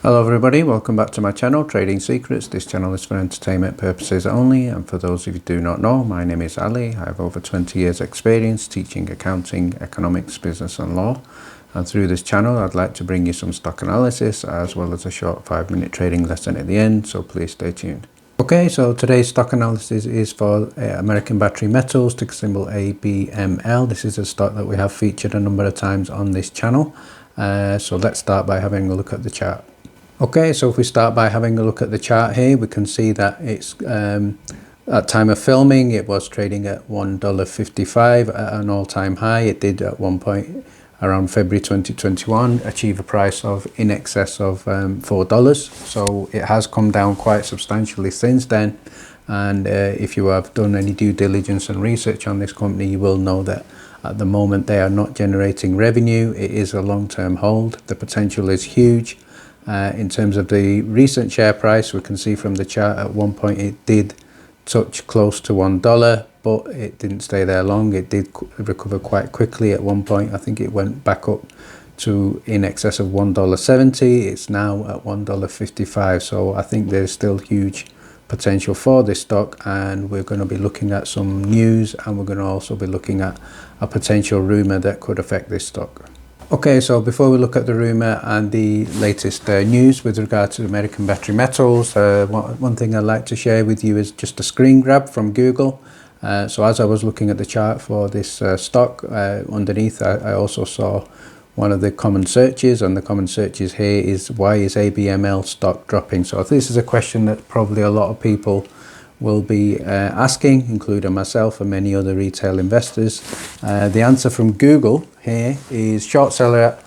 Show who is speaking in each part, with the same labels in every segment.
Speaker 1: Hello everybody, welcome back to my channel, Trading Secrets. This channel is for entertainment purposes only, and for those of you who do not know, my name is Ali. I have over 20 years experience teaching accounting, economics, business and law. And through this channel I'd like to bring you some stock analysis as well as a short 5-minute trading lesson at the end, so please stay tuned. Okay, so today's stock analysis is for American Battery Metals, ticker symbol ABML. This is a stock that we have featured a number of times on this channel. So let's start by having a look at the chart. Okay, so if we start by having a look at the chart here, we can see that it's at time of filming it was trading at $1.55 at an all-time high. It did at one point around February 2021 achieve a price of in excess of $4. So it has come down quite substantially since then, and if you have done any due diligence and research on this company, you will know that at the moment they are not generating revenue. It is a long-term hold. The potential is huge. In terms of the recent share price, we can see from the chart at one point it did touch close to $1, but it didn't stay there long. It did recover quite quickly at one point. I think it went back up to in excess of $1.70. It's now at $1.55. So I think there's still huge potential for this stock, and we're going to be looking at some news, and we're going to also be looking at a potential rumor that could affect this stock. Okay, so before we look at the rumour and the latest news with regard to American Battery Metals, one thing I'd like to share with you is just a screen grab from Google. So as I was looking at the chart for this stock, underneath I also saw one of the common searches, and the common searches here is, why is ABML stock dropping? So this is a question that probably a lot of people will be asking, including myself and many other retail investors. The answer from Google here is, short seller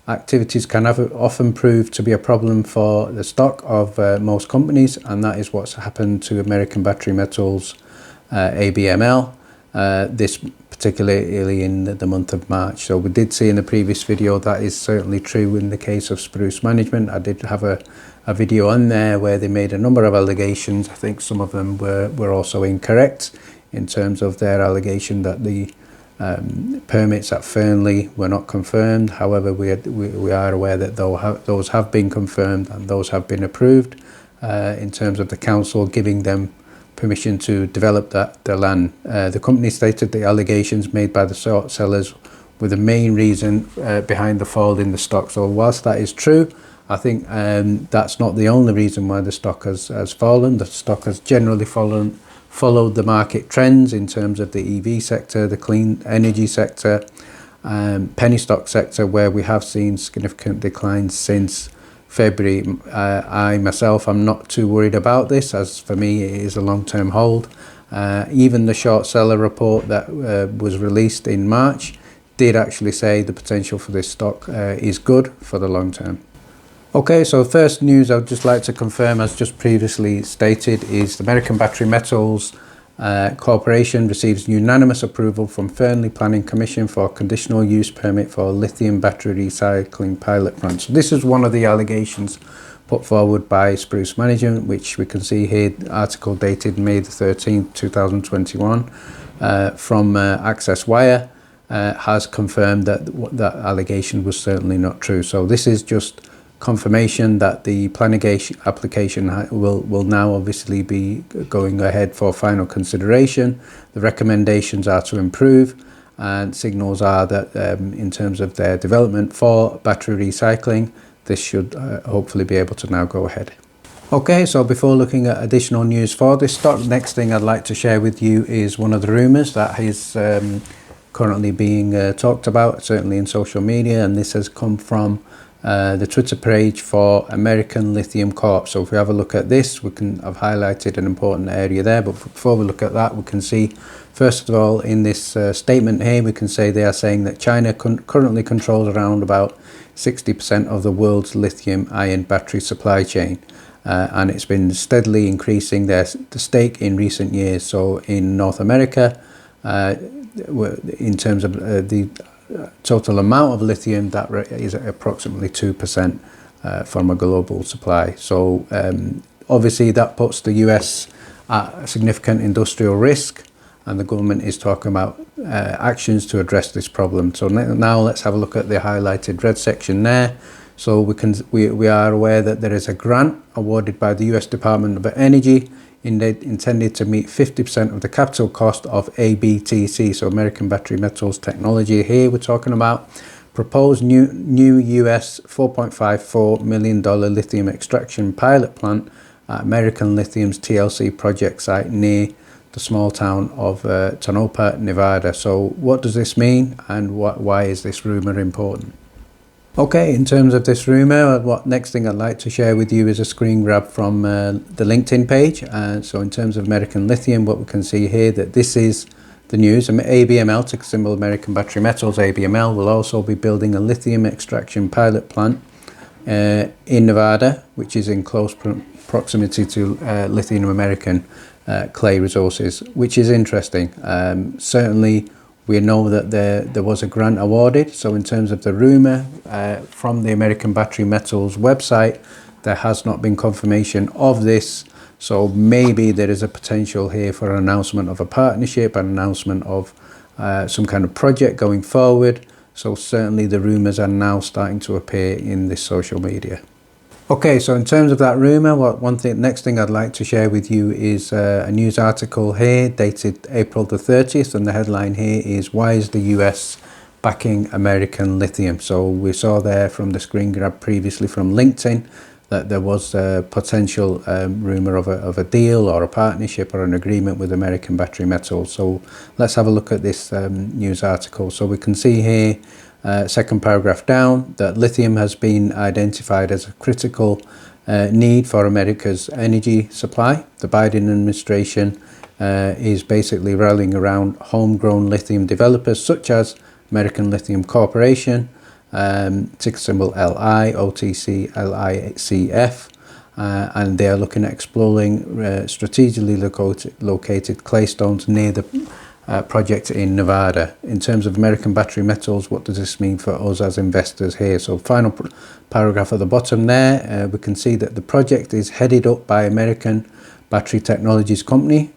Speaker 1: activities can often prove to be a problem for the stock of most companies, and that is what's happened to American Battery Metals, ABML, this particularly in the month of March. So we did see in the previous video that is certainly true in the case of Spruce Management. I did have a video on there where they made a number of allegations. I think some of them were also incorrect in terms of their allegation that the permits at Fernley were not confirmed. However, we are aware that those have been confirmed and those have been approved in terms of the council giving them permission to develop the land. The company stated the allegations made by the short sellers were the main reason behind the fall in the stock. So whilst that is true, I think that's not the only reason why the stock has fallen. The stock has generally followed the market trends in terms of the EV sector, the clean energy sector, penny stock sector, where we have seen significant declines since February. I myself am not too worried about this, as for me it is a long-term hold. Even the short seller report that was released in March did actually say the potential for this stock is good for the long term. Okay, so first news I'd just like to confirm, as just previously stated, is the American Battery Metals Corporation receives unanimous approval from Fernley Planning Commission for conditional use permit for lithium battery recycling pilot plant. So this is one of the allegations put forward by Spruce Management, which we can see here, article dated May the 13th, 2021, from Access Wire, has confirmed that that allegation was certainly not true. So this is just confirmation that the planning application will now obviously be going ahead for final consideration. The recommendations are to improve, and signals are that in terms of their development for battery recycling, this should hopefully be able to now go ahead. Okay, so before looking at additional news for this stock, next thing I'd like to share with you is one of the rumours that is currently being talked about, certainly in social media, and this has come from the Twitter page for American Lithium Corp. So if we have a look at this, I've highlighted an important area there, but before we look at that, we can see, first of all, in this statement here, we can say they are saying that China currently controls around about 60% of the world's lithium ion battery supply chain, and it's been steadily increasing the stake in recent years. So in North America, in terms of the total amount of lithium, that is approximately 2% from a global supply. So obviously that puts the US at a significant industrial risk, and the government is talking about actions to address this problem. So now let's have a look at the highlighted red section there. So we are aware that there is a grant awarded by the US Department of Energy intended to meet 50% of the capital cost of ABTC, so American Battery Metals technology. Here we're talking about proposed new US $4.54 million lithium extraction pilot plant at American Lithium's TLC project site near the small town of Tonopah, Nevada. So what does this mean, and why is this rumour important? Okay, in terms of this rumour, what next thing I'd like to share with you is a screen grab from the LinkedIn page. So in terms of American Lithium, what we can see here, that this is the news. ABML, ticker symbol American Battery Metals, ABML, will also be building a lithium extraction pilot plant in Nevada, which is in close proximity to Lithium American clay resources, which is interesting. Certainly, we know that there was a grant awarded. So in terms of the rumour from the American Battery Metals website, there has not been confirmation of this. So maybe there is a potential here for an announcement of a partnership, an announcement of some kind of project going forward. So certainly the rumours are now starting to appear in this social media. Okay, so in terms of that rumour, next thing I'd like to share with you is a news article here dated April the 30th, and the headline here is, "Why is the US backing American Lithium?" So we saw there from the screen grab previously from LinkedIn that there was a potential rumour of a deal or a partnership or an agreement with American Battery Metals. So let's have a look at this news article. So we can see here, second paragraph down, that lithium has been identified as a critical need for America's energy supply. The Biden administration is basically rallying around homegrown lithium developers such as American Lithium Corporation, ticker symbol LI, OTC, LICF, and they are looking at exploring strategically located clay stones near the project in Nevada. In terms of American Battery Metals, what does this mean for us as investors here? So final paragraph at the bottom there, we can see that the project is headed up by American Battery Technologies Company,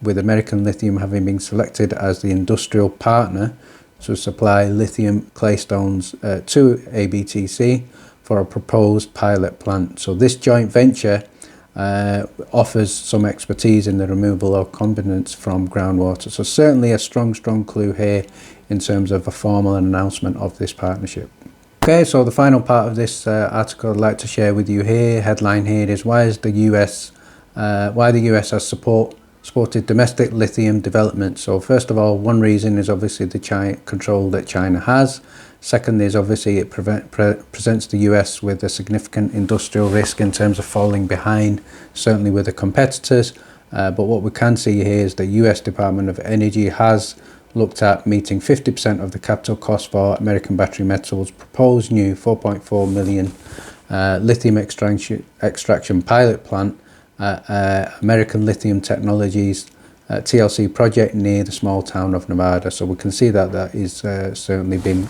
Speaker 1: with American Lithium having been selected as the industrial partner to supply lithium clay stones to ABTC for a proposed pilot plant. So this joint venture offers some expertise in the removal of contaminants from groundwater. So certainly a strong clue here in terms of a formal announcement of this partnership. Okay, so the final part of this article I'd like to share with you here, headline here is, why the US has supported domestic lithium development. So first of all, one reason is obviously the control that China has. Second is obviously it presents the US with a significant industrial risk in terms of falling behind, certainly with the competitors. But what we can see here is the US Department of Energy has looked at meeting 50% of the capital cost for American Battery Metals' proposed new 4.4 million lithium extraction pilot plant at American Lithium Technologies TLC project near the small town of Nevada. So we can see that is certainly been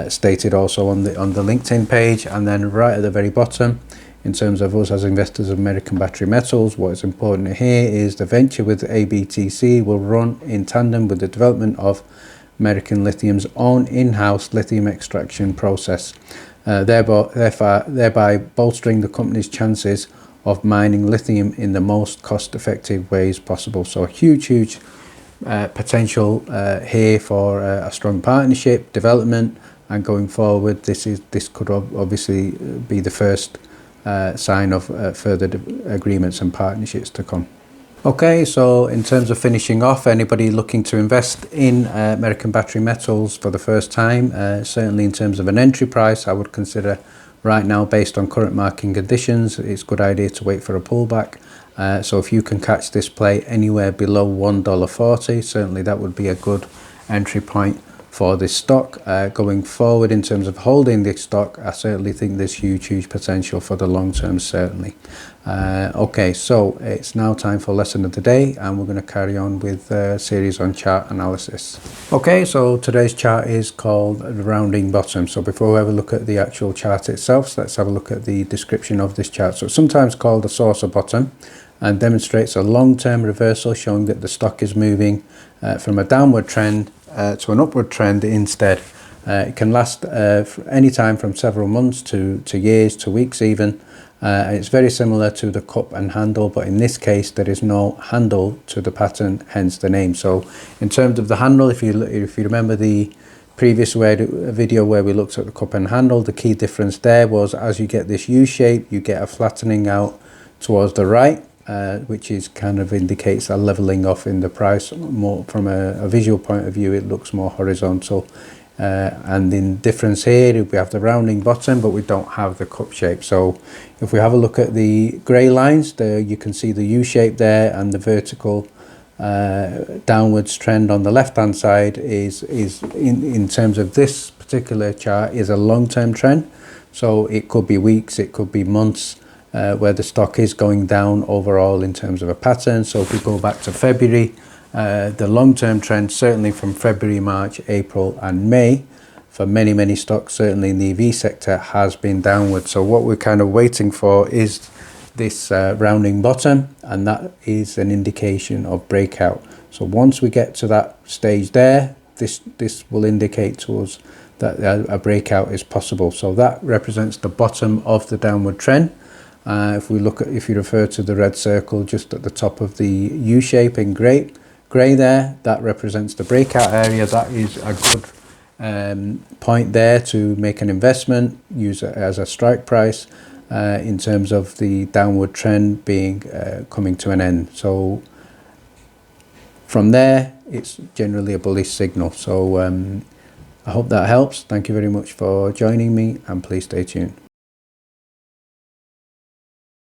Speaker 1: stated also on the LinkedIn page. And then right at the very bottom, in terms of us as investors of American Battery Metals, what is important here is the venture with ABTC will run in tandem with the development of American Lithium's own in-house lithium extraction process, thereby bolstering the company's chances of mining lithium in the most cost-effective ways possible. So a huge potential here for a strong partnership, development, and going forward, this could obviously be the first sign of further agreements and partnerships to come. Okay, so in terms of finishing off, anybody looking to invest in American Battery Metals for the first time, certainly in terms of an entry price, I would consider right now, based on current market conditions, it's a good idea to wait for a pullback. So if you can catch this play anywhere below $1.40, certainly that would be a good entry point for this stock. Going forward, in terms of holding this stock, I certainly think there's huge potential for the long term, certainly. Okay, so it's now time for lesson of the day, and we're going to carry on with a series on chart analysis. Okay, so today's chart is called the rounding bottom. So before we have a look at the actual chart itself, let's have a look at the description of this chart. So it's sometimes called a saucer bottom and demonstrates a long-term reversal, showing that the stock is moving from a downward trend to an upward trend instead. It can last any time from several months to years to weeks even. It's very similar to the cup and handle, but in this case there is no handle to the pattern, hence the name. So in terms of the handle, if you remember the previous video where we looked at the cup and handle, the key difference there was as you get this U shape, you get a flattening out towards the right, which is kind of indicates a leveling off in the price. More from a visual point of view, it looks more horizontal. And in difference here, we have the rounding bottom, but we don't have the cup shape. So if we have a look at the grey lines there, you can see the U shape there, and the vertical downwards trend on the left hand side is in terms of this particular chart is a long-term trend. So it could be weeks, it could be months, where the stock is going down overall in terms of a pattern. So if we go back to February, the long-term trend, certainly from February, March, April and May, for many stocks, certainly in the EV sector, has been downward. So what we're kind of waiting for is this rounding bottom, and that is an indication of breakout. So once we get to that stage there, this will indicate to us that a breakout is possible. So that represents the bottom of the downward trend. If you refer to the red circle just at the top of the U shape in grey there, that represents the breakout area. That is a good point there to make an investment, use it as a strike price in terms of the downward trend being coming to an end. So from there, it's generally a bullish signal. So I hope that helps. Thank you very much for joining me, and please stay tuned.